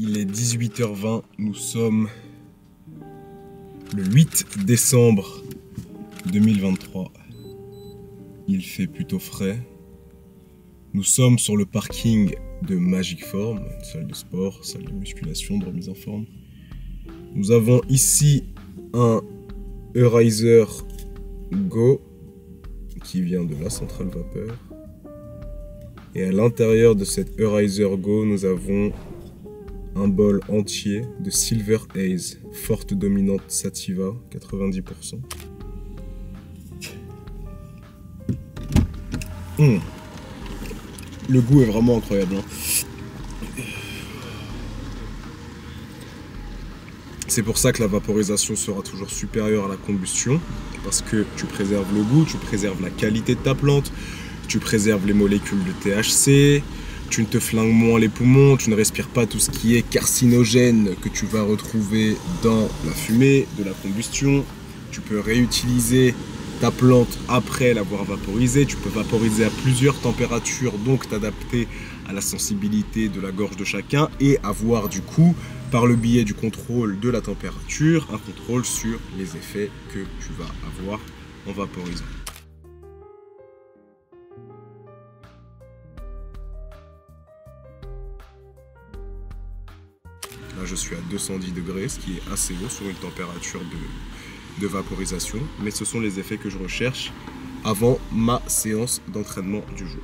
Il est 18h20, nous sommes le 8 décembre 2023. Il fait plutôt frais. Nous sommes sur le parking de Magic Form, une salle de sport, salle de musculation, de remise en forme. Nous avons ici un Eurizer Go qui vient de la centrale vapeur. Et à l'intérieur de cet Eurizer Go, nous avons un bol entier de Silver Haze, forte dominante sativa, 90%. Le goût est vraiment incroyable. C'est pour ça que la vaporisation sera toujours supérieure à la combustion, parce que tu préserves le goût, tu préserves la qualité de ta plante, tu préserves les molécules de THC, tu ne te flingues moins les poumons, tu ne respires pas tout ce qui est carcinogène que tu vas retrouver dans la fumée de la combustion. Tu peux réutiliser ta plante après l'avoir vaporisée, tu peux vaporiser à plusieurs températures, donc t'adapter à la sensibilité de la gorge de chacun et avoir du coup, par le biais du contrôle de la température, un contrôle sur les effets que tu vas avoir en vaporisant. Là, je suis à 210 degrés, ce qui est assez haut sur une température de vaporisation, mais ce sont les effets que je recherche avant ma séance d'entraînement du jour.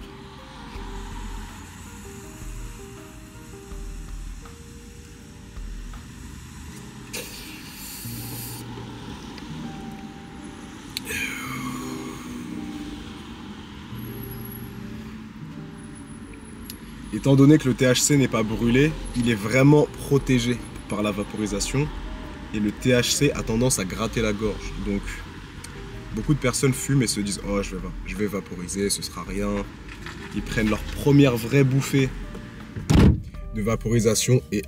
Étant donné que le THC n'est pas brûlé, il est vraiment protégé par la vaporisation et le THC a tendance à gratter la gorge. Donc, beaucoup de personnes fument et se disent « Oh, je vais vaporiser, ce sera rien ». Ils prennent leur première vraie bouffée de vaporisation et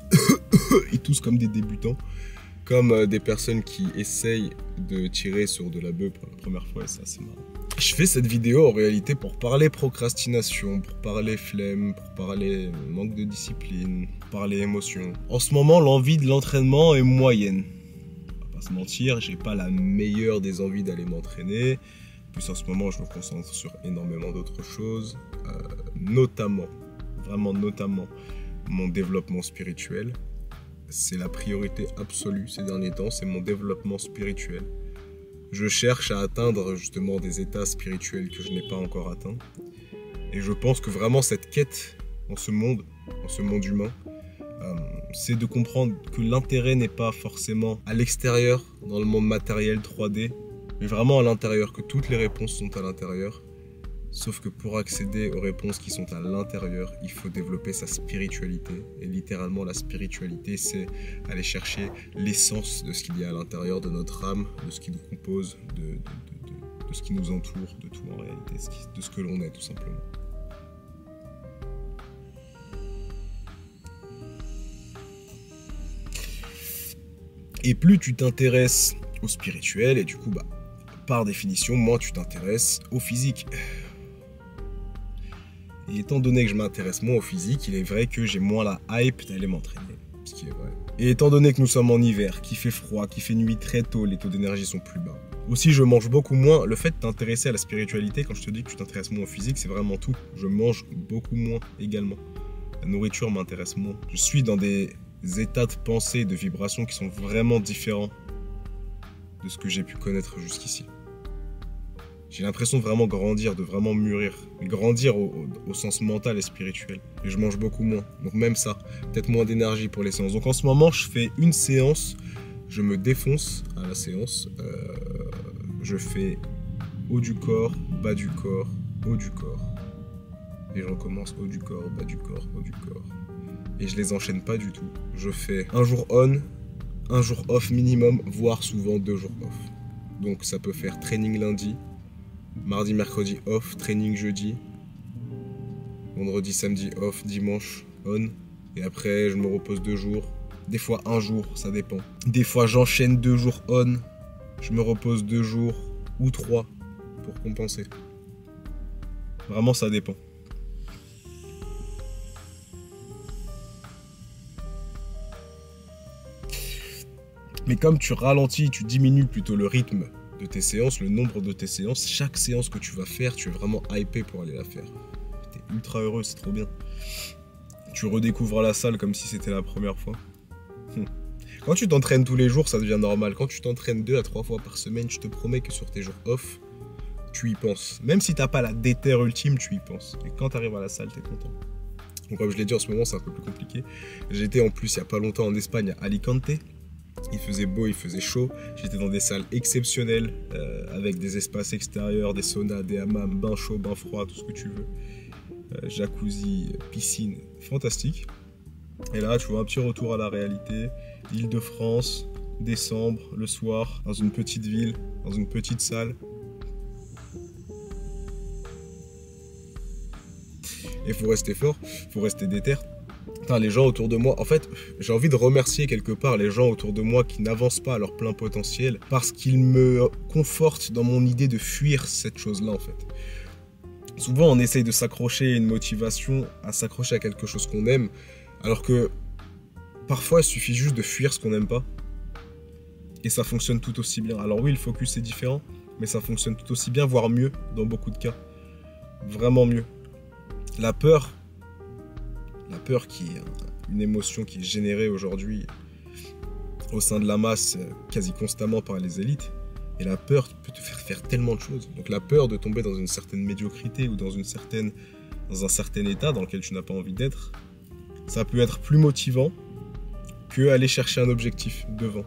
ils toussent comme des débutants, comme des personnes qui essayent de tirer sur de la bœuf pour la première fois et c'est assez marrant. Je fais cette vidéo en réalité pour parler procrastination, pour parler flemme, pour parler manque de discipline, pour parler émotion. En ce moment, l'envie de l'entraînement est moyenne. On va pas se mentir, j'ai pas la meilleure des envies d'aller m'entraîner. Plus en ce moment, je me concentre sur énormément d'autres choses, notamment, vraiment notamment, mon développement spirituel. C'est la priorité absolue ces derniers temps, c'est mon développement spirituel. Je cherche à atteindre justement des états spirituels que je n'ai pas encore atteints. Et je pense que vraiment cette quête en ce monde humain, c'est de comprendre que l'intérêt n'est pas forcément à l'extérieur, dans le monde matériel 3D, mais vraiment à l'intérieur, que toutes les réponses sont à l'intérieur. Sauf que pour accéder aux réponses qui sont à l'intérieur, il faut développer sa spiritualité. Et littéralement, la spiritualité, c'est aller chercher l'essence de ce qu'il y a à l'intérieur de notre âme, de ce qui nous compose, de ce qui nous entoure, de tout en réalité, de ce que l'on est tout simplement. Et plus tu t'intéresses au spirituel, et du coup, par définition, moins tu t'intéresses au physique. Et étant donné que je m'intéresse moins au physique, il est vrai que j'ai moins la hype d'aller m'entraîner, ce qui est vrai. Et étant donné que nous sommes en hiver, qu'il fait froid, qu'il fait nuit très tôt, les taux d'énergie sont plus bas. Aussi, je mange beaucoup moins. Le fait de t'intéresser à la spiritualité, quand je te dis que tu t'intéresses moins au physique, c'est vraiment tout. Je mange beaucoup moins également. La nourriture m'intéresse moins. Je suis dans des états de pensée, de vibration qui sont vraiment différents de ce que j'ai pu connaître jusqu'ici. J'ai l'impression de vraiment grandir, de vraiment mûrir. Grandir au sens mental et spirituel. Et je mange beaucoup moins. Donc même ça, peut-être moins d'énergie pour les séances. Donc en ce moment, je fais une séance, je me défonce à la séance. Je fais haut du corps, bas du corps, haut du corps. Et je recommence haut du corps, bas du corps, haut du corps. Et je les enchaîne pas du tout. Je fais un jour on, un jour off minimum, voire souvent 2 jours off. Donc ça peut faire training lundi, mardi, mercredi off, training jeudi, vendredi, samedi off, dimanche on. Et après, je me repose 2 jours. Des fois 1 jour, ça dépend. Des fois, j'enchaîne 2 jours on. Je me repose 2 jours ou 3 pour compenser. Vraiment, ça dépend. Mais comme tu ralentis, tu diminues plutôt le rythme de tes séances, le nombre de tes séances, chaque séance que tu vas faire, tu es vraiment hypé pour aller la faire. Tu es ultra heureux, c'est trop bien. Tu redécouvres la salle comme si c'était la première fois. Quand tu t'entraînes tous les jours, ça devient normal. Quand tu t'entraînes 2 à 3 fois par semaine, je te promets que sur tes jours off, tu y penses. Même si t'as pas la déter ultime, tu y penses. Et quand tu arrives à la salle, t'es content. Donc comme je l'ai dit, en ce moment, c'est un peu plus compliqué. J'étais en plus, il n'y a pas longtemps, en Espagne, à Alicante. Il faisait beau, il faisait chaud. J'étais dans des salles exceptionnelles, avec des espaces extérieurs, des saunas, des hammams, bains chauds, bains froids, tout ce que tu veux. Jacuzzi, piscine, fantastique. Et là, tu vois un petit retour à la réalité. Île-de-France, décembre, le soir, dans une petite ville, dans une petite salle. Et faut rester fort, faut rester déter. Putain, les gens autour de moi, en fait, j'ai envie de remercier quelque part les gens autour de moi qui n'avancent pas à leur plein potentiel parce qu'ils me confortent dans mon idée de fuir cette chose-là, en fait. Souvent, on essaye de s'accrocher à une motivation, à s'accrocher à quelque chose qu'on aime, alors que parfois, il suffit juste de fuir ce qu'on n'aime pas. Et ça fonctionne tout aussi bien. Alors oui, le focus est différent, mais ça fonctionne tout aussi bien, voire mieux dans beaucoup de cas. Vraiment mieux. La peur qui est une émotion qui est générée aujourd'hui au sein de la masse quasi constamment par les élites. Et la peur peut te faire tellement de choses. Donc la peur de tomber dans une certaine médiocrité ou dans un certain état dans lequel tu n'as pas envie d'être, ça peut être plus motivant que aller chercher un objectif devant.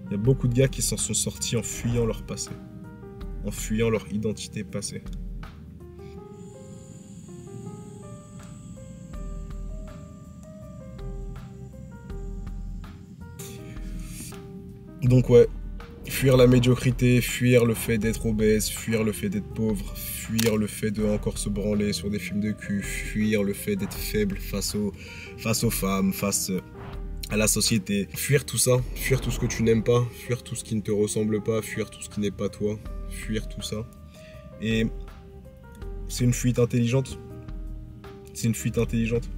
Il y a beaucoup de gars qui s'en sont sortis en fuyant leur passé, en fuyant leur identité passée. Donc ouais, fuir la médiocrité, fuir le fait d'être obèse, fuir le fait d'être pauvre, fuir le fait de encore se branler sur des films de cul, fuir le fait d'être faible face aux femmes, face à la société. Fuir tout ça, fuir tout ce que tu n'aimes pas, fuir tout ce qui ne te ressemble pas, fuir tout ce qui n'est pas toi, fuir tout ça. Et c'est une fuite intelligente. C'est une fuite intelligente.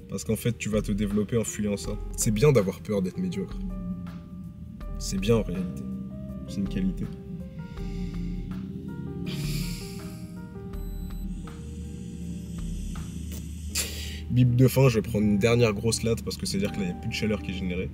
Parce qu'en fait, tu vas te développer en fuyant ça. C'est bien d'avoir peur d'être médiocre. C'est bien en réalité. C'est une qualité. Bip de fin, je vais prendre une dernière grosse latte parce que c'est-à-dire que là, il n'y a plus de chaleur qui est générée.